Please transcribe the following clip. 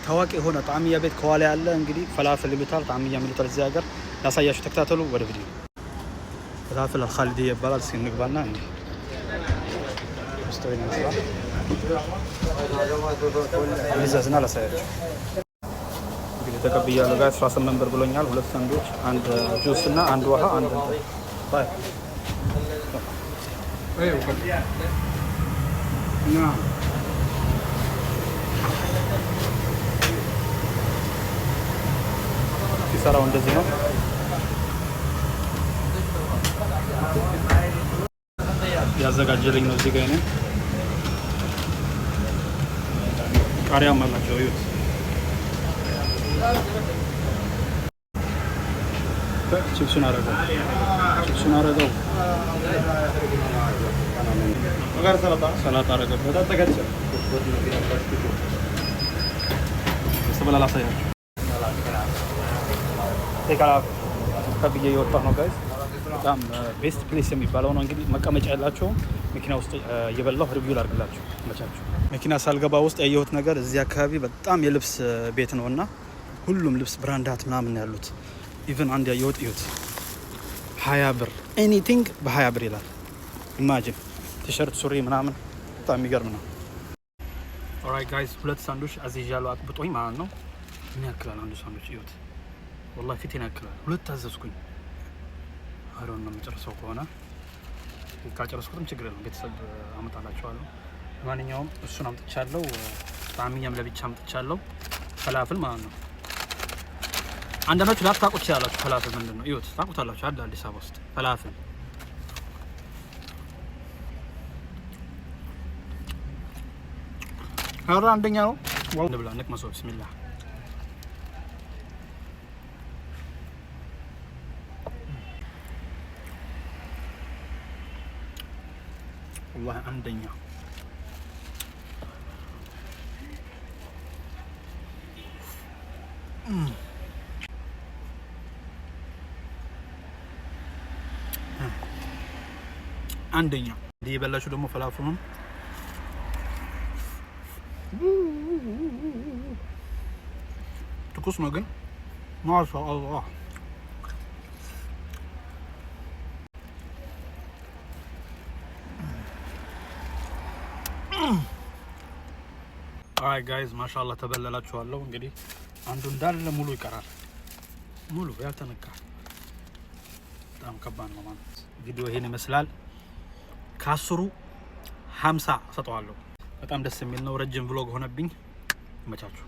ታዋቂ የሆነ ጣዕምያ ቤት ከኋላ ያለ እንግዲህ ፈላፍል ይሉታል ጣዕምያ የሚሉታል እዚህ ሀገር ላሳያችሁ ተከታተሉ ወደ ቪዲዮ ፈላፍል አልኻሊዲያ ይባላል እስኪ እንግባና እንዴ ስቶሪ ነው ስራ ይዘዝና ላሳያችሁ እንግዲህ ተቀብያለሁ ጋር 18 ብር ብሎኛል ሁለት ሳንዱች አንድ ጁስ እና አንድ ውሃ አንድ ባይ ና ሲሰራው እንደዚህ ነው ያዘጋጀልኝ ነው እዚህ ጋር ነው ቃሪያ ማላቸው ይሁት ቺፕሱን አረገው አጋር ሰላጣ አረገበት ተጠቀጨ ሰበላ ላሳያችሁ ተካላ ከብዬ የወጣው ነው ጋይስ በጣም ቤስት ፕሌስ የሚባለው ነው እንግዲህ መቀመጫ ያላቸው መኪና ውስጥ እየበላሁ ሪቪው ላድርግላችሁ መቻችሁ መኪና ሳልገባ ውስጥ ያየሁት ነገር እዚህ አካባቢ በጣም የልብስ ቤት ነውና ሁሉም ልብስ ብራንዳት ምናምን ያሉት ኢቭን አንድ ያየሁት እዩት 20 ብር ኤኒቲንግ በ20 ብር ይላል ኢማጂን ቲሸርት ሱሪ ምናምን በጣም የሚገርም ነው ኦልራይት ጋይስ ሁለት ሳንዱች አዝዣለሁ አጥብጦኝ ማለት ነው ምን ያክላል አንዱ ሳንዱች እዩት والله ፊቴን ያክላል ሁለት አዘዝኩኝ አሮን ነው የምጨርሰው ከሆነ ካጨረስኩትም ችግር የለም ቤተሰብ አመጣላችኋለሁ ማንኛውም እሱን አምጥቻለሁ ጣዕምያም ለብቻ አምጥቻለሁ ፈላፍል ማለት ነው አንዳንዶቹ ላታውቁት ይችላላችሁ ፈላፍል ምንድነው እዩት ታውቁታላችሁ አይደል አዲስ አበባ ውስጥ ፈላፍል አራ አንደኛ ነው ዋው ለብላ ንቅመሶ ቢስሚላህ والله عندنا عندنا دي يبلشوا دمو فلافلهم تقص ما قل ما شاء الله አይ ጋይስ ማሻአላህ ተበላላችኋለሁ እንግዲህ አንዱ እንዳለ ሙሉ ይቀራል ሙሉ ያልተነካ በጣም ከባድ ነው ማለት ቪዲዮ ይሄን ይመስላል ካስሩ 50 ሰጠዋለሁ በጣም ደስ የሚል ነው ረጅም vlog ሆነብኝ መቻችሁ